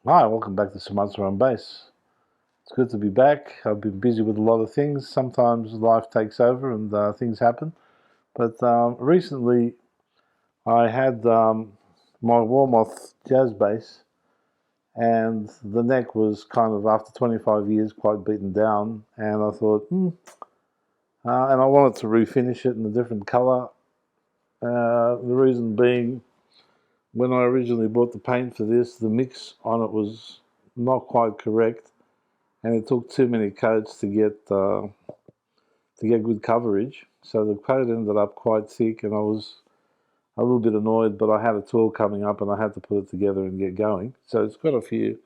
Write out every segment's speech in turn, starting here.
Hi, welcome back to Sumatra on Bass. It's good to be back. I've been busy with a lot of things. Sometimes life takes over and things happen. But recently I had my Warmoth Jazz Bass, and the neck was kind of, after 25 years, quite beaten down. And I thought, and I wanted to refinish it in a different color. The reason being, when I originally bought the paint for this, the mix on it was not quite correct, and it took too many coats to get good coverage. So the coat ended up quite thick, and I was a little bit annoyed, but I had a tour coming up and I had to put it together and get going. So it's got a few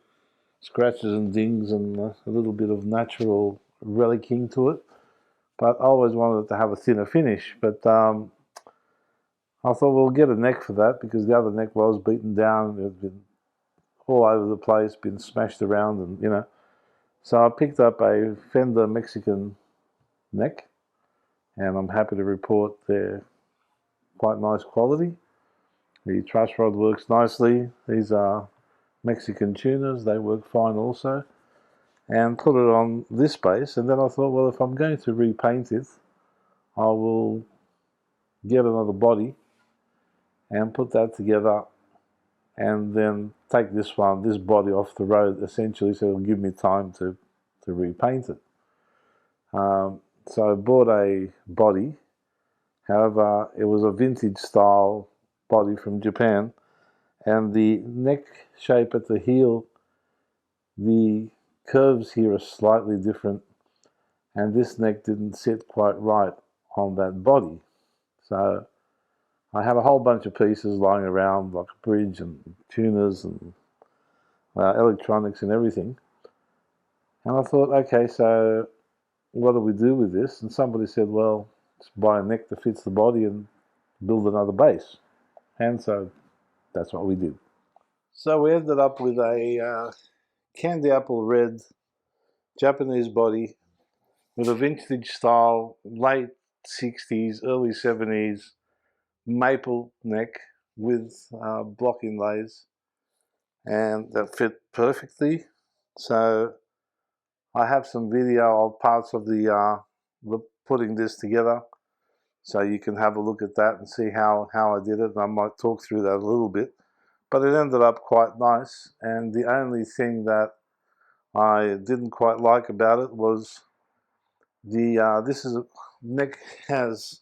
scratches and dings and a little bit of natural relicking to it. But I always wanted it to have a thinner finish. But I thought we'll get a neck for that, because the other neck was beaten down. It had been all over the place, been smashed around, and. So I picked up a Fender Mexican neck, and I'm happy to report they're quite nice quality. The truss rod works nicely. These are Mexican tuners, they work fine also. And put it on this bass, and then I thought, well, if I'm going to repaint it, I will get another body and put that together, and then take this body off the road, essentially, so it'll give me time to repaint it. So I bought a body. However, it was a vintage style body from Japan, and the neck shape at the heel, the curves here are slightly different, and this neck didn't sit quite right on that body. So I had a whole bunch of pieces lying around, like a bridge and tuners and electronics and everything. And I thought, okay, so what do we do with this? And somebody said, well, just buy a neck that fits the body and build another bass. And so that's what we did. So we ended up with a candy apple red Japanese body with a vintage style, late 60s, early 70s maple neck with block inlays, and that fit perfectly. So I have some video of parts of the putting this together, so you can have a look at that and see how I did it, and I might talk through that a little bit. But it ended up quite nice, and the only thing that I didn't quite like about it was this neck has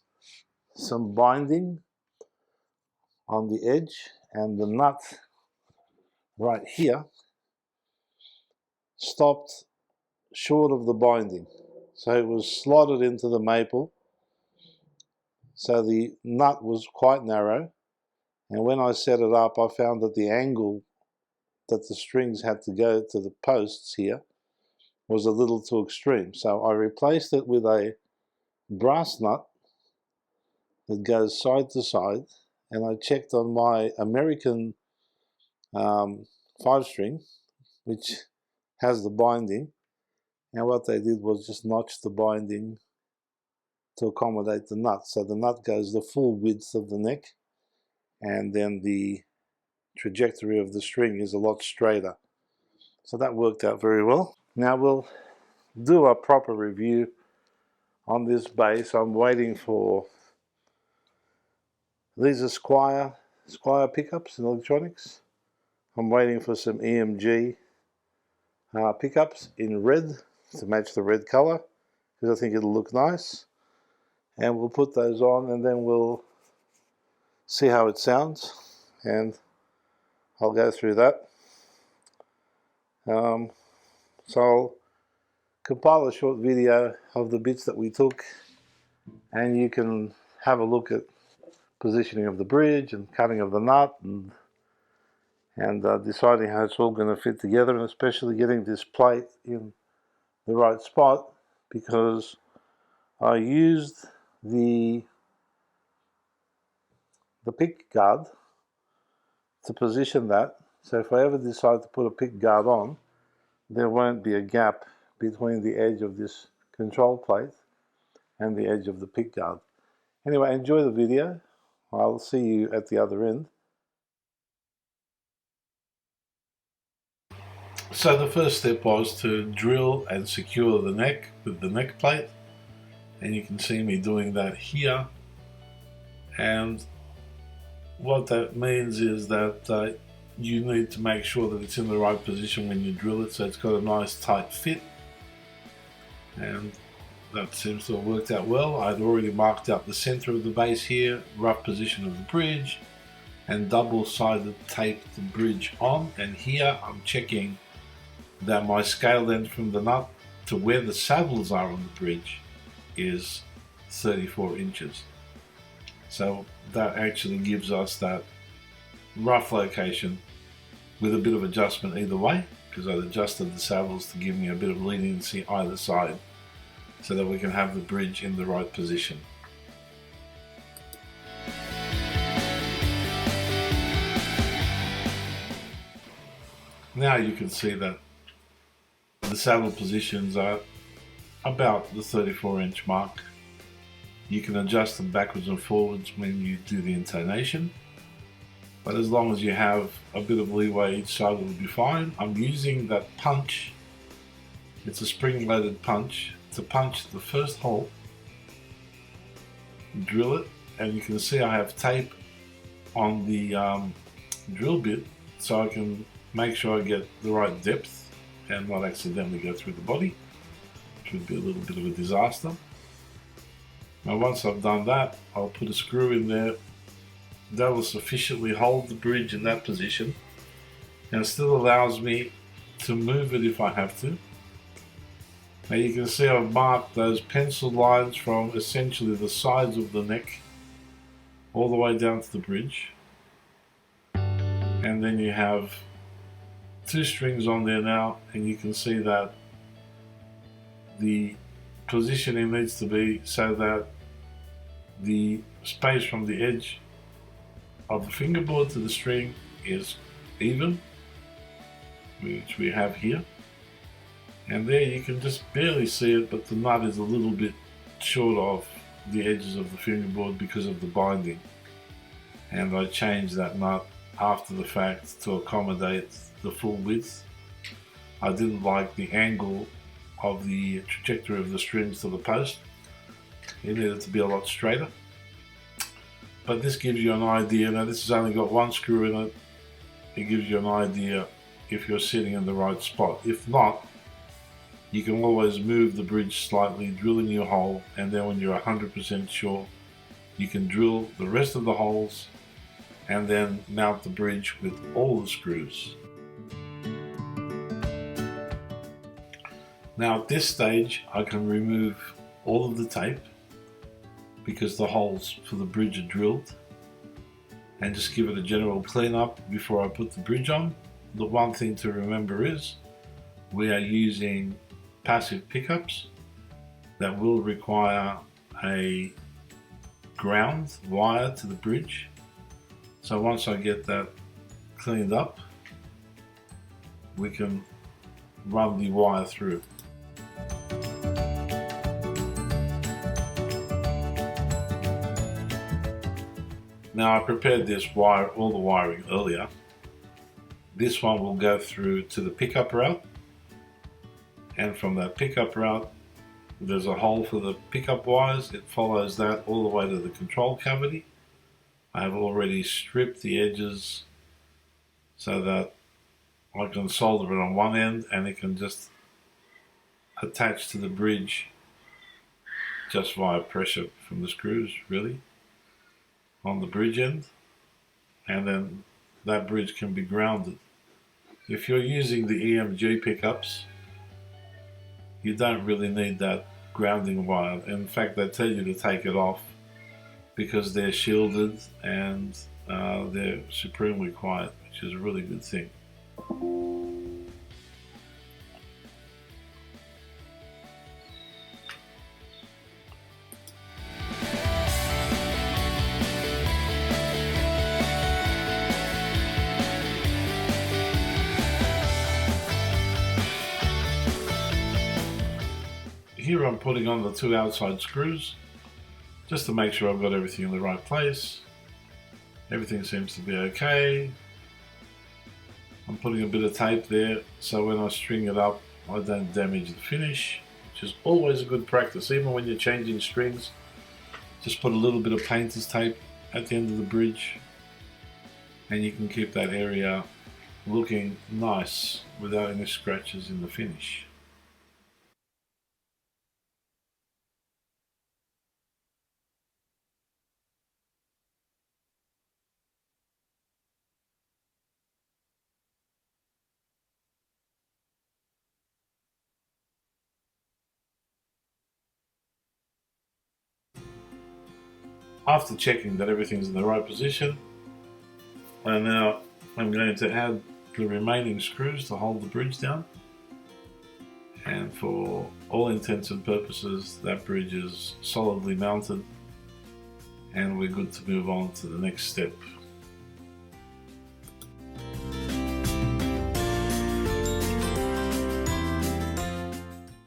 some binding on the edge, and the nut right here stopped short of the binding. So it was slotted into the maple, so the nut was quite narrow, and when I set it up, I found that the angle that the strings had to go to the posts here was a little too extreme. So I replaced it with a brass nut that goes side to side, and I checked on my American 5-string, which has the binding, and what they did was just notch the binding to accommodate the nut. So the nut goes the full width of the neck, and then the trajectory of the string is a lot straighter. So that worked out very well. Now we'll do a proper review on this bass. I'm waiting for, these are Squire pickups and electronics. I'm waiting for some EMG pickups in red to match the red color, because I think it'll look nice. And we'll put those on, and then we'll see how it sounds, and I'll go through that. So I'll compile a short video of the bits that we took, and you can have a look at positioning of the bridge and cutting of the nut, and deciding how it's all going to fit together, and especially getting this plate in the right spot, because I used the pick guard to position that, so if I ever decide to put a pick guard on, there won't be a gap between the edge of this control plate and the edge of the pick guard. Anyway, enjoy the video. I'll see you at the other end. So the first step was to drill and secure the neck with the neck plate, and you can see me doing that here. And what that means is that you need to make sure that it's in the right position when you drill it, so it's got a nice tight fit, and that seems to have worked out well. I'd already marked out the center of the base here, rough position of the bridge, and double-sided taped the bridge on. And here I'm checking that my scale length from the nut to where the saddles are on the bridge is 34 inches. So that actually gives us that rough location with a bit of adjustment either way, because I've adjusted the saddles to give me a bit of leniency either side, so that we can have the bridge in the right position. Now you can see that the saddle positions are about the 34-inch mark. You can adjust them backwards and forwards when you do the intonation, but as long as you have a bit of leeway each side, will be fine. I'm using that punch, it's a spring-loaded punch, to punch the first hole, drill it, and you can see I have tape on the drill bit so I can make sure I get the right depth and not accidentally go through the body, which would be a little bit of a disaster. Now once I've done that, I'll put a screw in there that will sufficiently hold the bridge in that position, and it still allows me to move it if I have to. Now you can see I've marked those pencil lines from essentially the sides of the neck all the way down to the bridge, and then you have two strings on there now, and you can see that the positioning needs to be so that the space from the edge of the fingerboard to the string is even, which we have here. And there you can just barely see it, but the nut is a little bit short of the edges of the fingerboard because of the binding. And I changed that nut after the fact to accommodate the full width. I didn't like the angle of the trajectory of the strings to the post. It needed to be a lot straighter. But this gives you an idea. Now this has only got one screw in it. It gives you an idea if you're sitting in the right spot. If not, you can always move the bridge slightly, drill a new hole, and then when you're 100% sure, you can drill the rest of the holes and then mount the bridge with all the screws. Now at this stage, I can remove all of the tape because the holes for the bridge are drilled, and just give it a general clean up before I put the bridge on. The one thing to remember is we are using passive pickups that will require a ground wire to the bridge. So once I get that cleaned up, we can run the wire through. Now I prepared this wire, all the wiring earlier. This one will go through to the pickup route, and from that pickup route there's a hole for the pickup wires. It follows that all the way to the control cavity. I have already stripped the edges so that I can solder it on one end and it can just attach to the bridge just via pressure from the screws, really, on the bridge end, and then that bridge can be grounded. If you're using the EMG pickups, you don't really need that grounding wire. In fact, they tell you to take it off because they're shielded and they're supremely quiet, which is a really good thing. Here I'm putting on the two outside screws just to make sure I've got everything in the right place. Everything seems to be okay. I'm putting a bit of tape there so when I string it up I don't damage the finish, which is always a good practice. Even when you're changing strings, just put a little bit of painter's tape at the end of the bridge and you can keep that area looking nice without any scratches in the finish. After checking that everything's in the right position, and now I'm going to add the remaining screws to hold the bridge down. And for all intents and purposes, that bridge is solidly mounted and we're good to move on to the next step.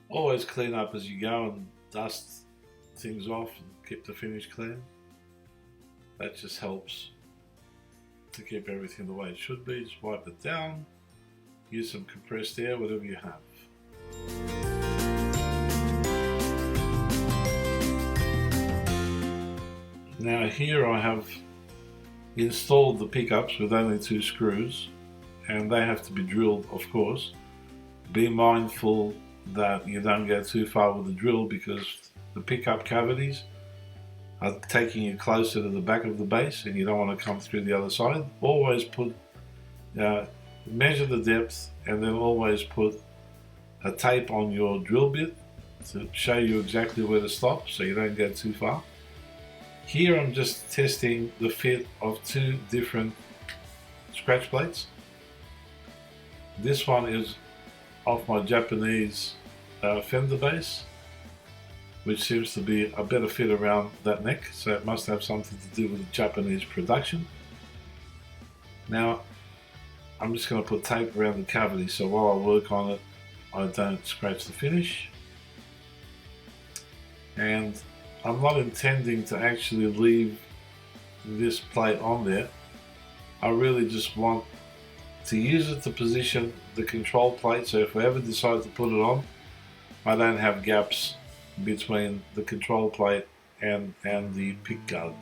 Always clean up as you go and dust things off and keep the finish clean. That just helps to keep everything the way it should be. Just wipe it down, use some compressed air, whatever you have. Now here I have installed the pickups with only 2 screws, and they have to be drilled, of course. Be mindful that you don't go too far with the drill because the pickup cavities are taking you closer to the back of the bass and you don't want to come through the other side. Always put, measure the depth and then always put a tape on your drill bit to show you exactly where to stop so you don't go too far. Here I'm just testing the fit of 2 different scratch plates. This one is off my Japanese Fender bass, which seems to be a better fit around that neck, so it must have something to do with the Japanese production. Now I'm just going to put tape around the cavity so while I work on it I don't scratch the finish. And I'm not intending to actually leave this plate on there. I really just want to use it to position the control plate, so if I ever decide to put it on, I don't have gaps between the control plate and the pick guard.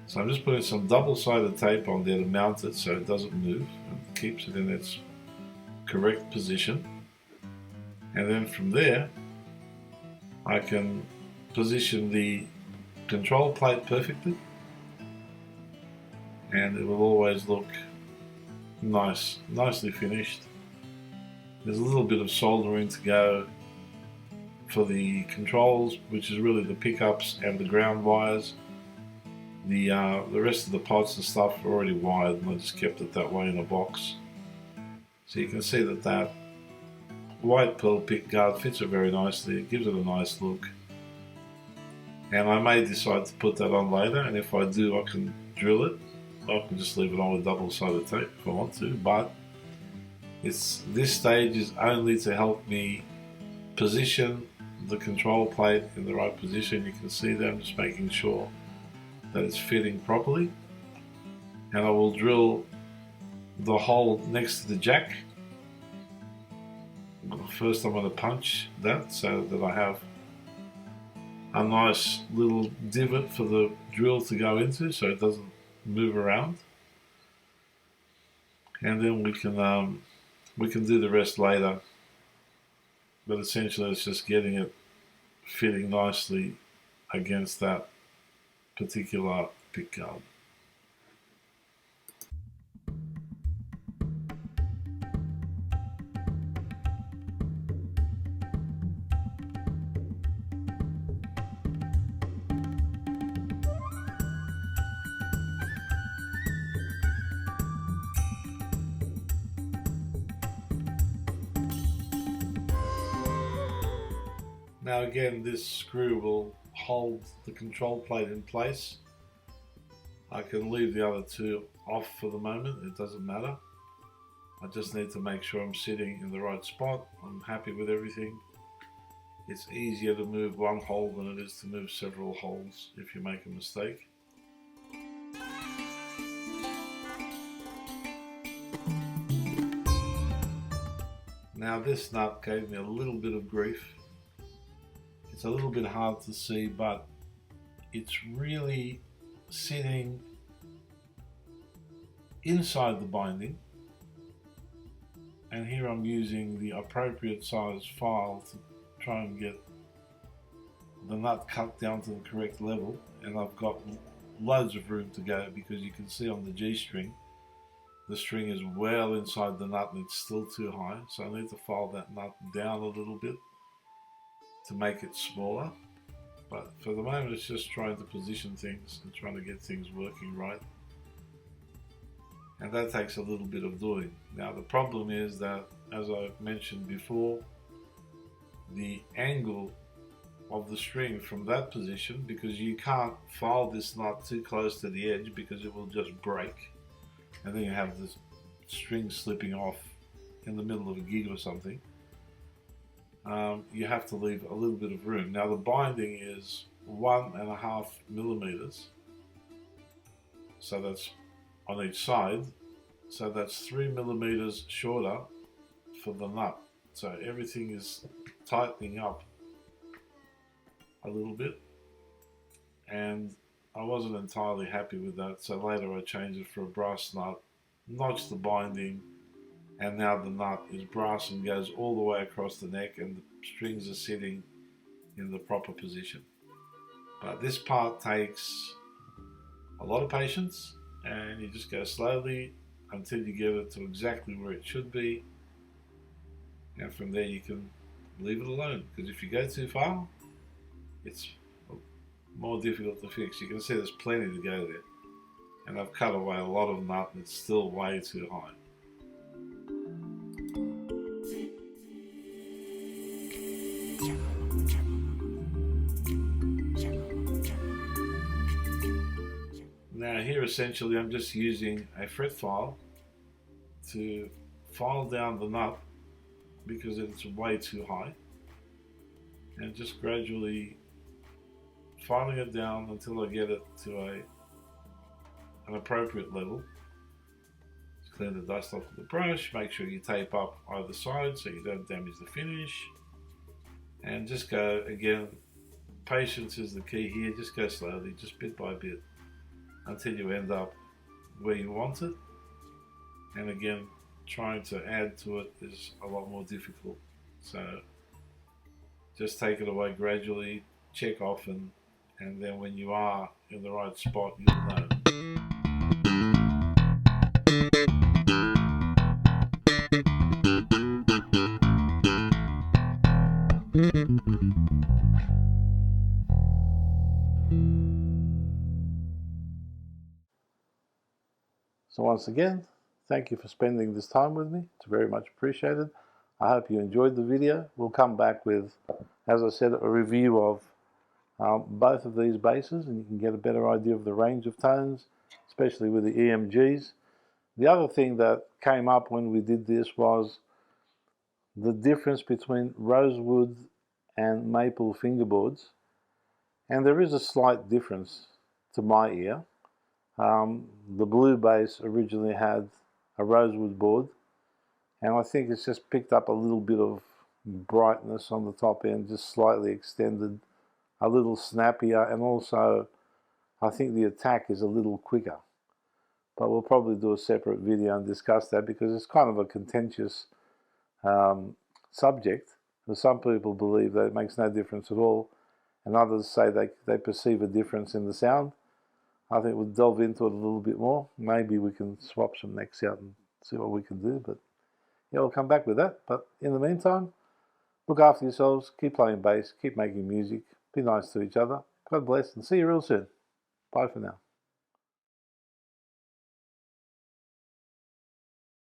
So I'm just putting some double-sided tape on there to mount it so it doesn't move and keeps it in its correct position. And then from there I can position the control plate perfectly and it will always look nicely finished. There's a little bit of soldering to go for the controls, which is really the pickups and the ground wires. The rest of the pots and stuff are already wired and I just kept it that way in a box. So you can see that that white pearl pick guard fits it very nicely. It gives it a nice look. And I may decide to put that on later, and if I do I can drill it. I can just leave it on with double-sided tape if I want to, but this stage is only to help me position the control plate in the right position. You can see that I'm just making sure that it's fitting properly. And I will drill the hole next to the jack. First I'm going to punch that so that I have a nice little divot for the drill to go into so it doesn't move around. And then we can do the rest later, but essentially it's just getting it fitting nicely against that particular pick guard. Now again, this screw will hold the control plate in place. I can leave the other 2 off for the moment, it doesn't matter. I just need to make sure I'm sitting in the right spot. I'm happy with everything. It's easier to move one hole than it is to move several holes if you make a mistake. Now this nut gave me a little bit of grief. It's a little bit hard to see, but it's really sitting inside the binding, and here I'm using the appropriate size file to try and get the nut cut down to the correct level, and I've got loads of room to go because you can see on the G string the string is well inside the nut and it's still too high, so I need to file that nut down a little bit to make it smaller. But for the moment it's just trying to position things and trying to get things working right, and that takes a little bit of doing. Now the problem is that, as I mentioned before, the angle of the string from that position, because you can't file this nut too close to the edge because it will just break, and then you have this string slipping off in the middle of a gig or something. You have to leave a little bit of room. Now the binding is 1.5 millimeters, so that's on each side, so that's 3 millimeters shorter for the nut, so everything is tightening up a little bit, and I wasn't entirely happy with that, so later I changed it for a brass nut, notched the binding, and now the nut is brass and goes all the way across the neck, and the strings are sitting in the proper position. But this part takes a lot of patience, and you just go slowly until you get it to exactly where it should be, and from there you can leave it alone, because if you go too far it's more difficult to fix. You can see there's plenty to go there, and I've cut away a lot of nut and it's still way too high. Now here essentially I'm just using a fret file to file down the nut because it's way too high, and just gradually filing it down until I get it to an appropriate level. Just clean the dust off with the brush, make sure you tape up either side so you don't damage the finish, and just go again. Patience is the key here, just go slowly, just bit by bit, until you end up where you want it. And again, trying to add to it is a lot more difficult, so just take it away gradually, check often, and then when you are in the right spot, you'll know. So once again, thank you for spending this time with me. It's very much appreciated. I hope you enjoyed the video. We'll come back with, as I said, a review of both of these basses, and you can get a better idea of the range of tones, especially with the EMGs. The other thing that came up when we did this was the difference between rosewood and maple fingerboards, and there is a slight difference to my ear. The blue bass originally had a rosewood board, and I think it's just picked up a little bit of brightness on the top end, just slightly extended, a little snappier, and also I think the attack is a little quicker. But we'll probably do a separate video and discuss that, because it's kind of a contentious subject. Some people believe that it makes no difference at all, and others say they perceive a difference in the sound. I think we'll delve into it a little bit more. Maybe we can swap some necks out and see what we can do, but yeah, we'll come back with that. But in the meantime, look after yourselves, keep playing bass, keep making music, be nice to each other. God bless, and see you real soon. Bye for now.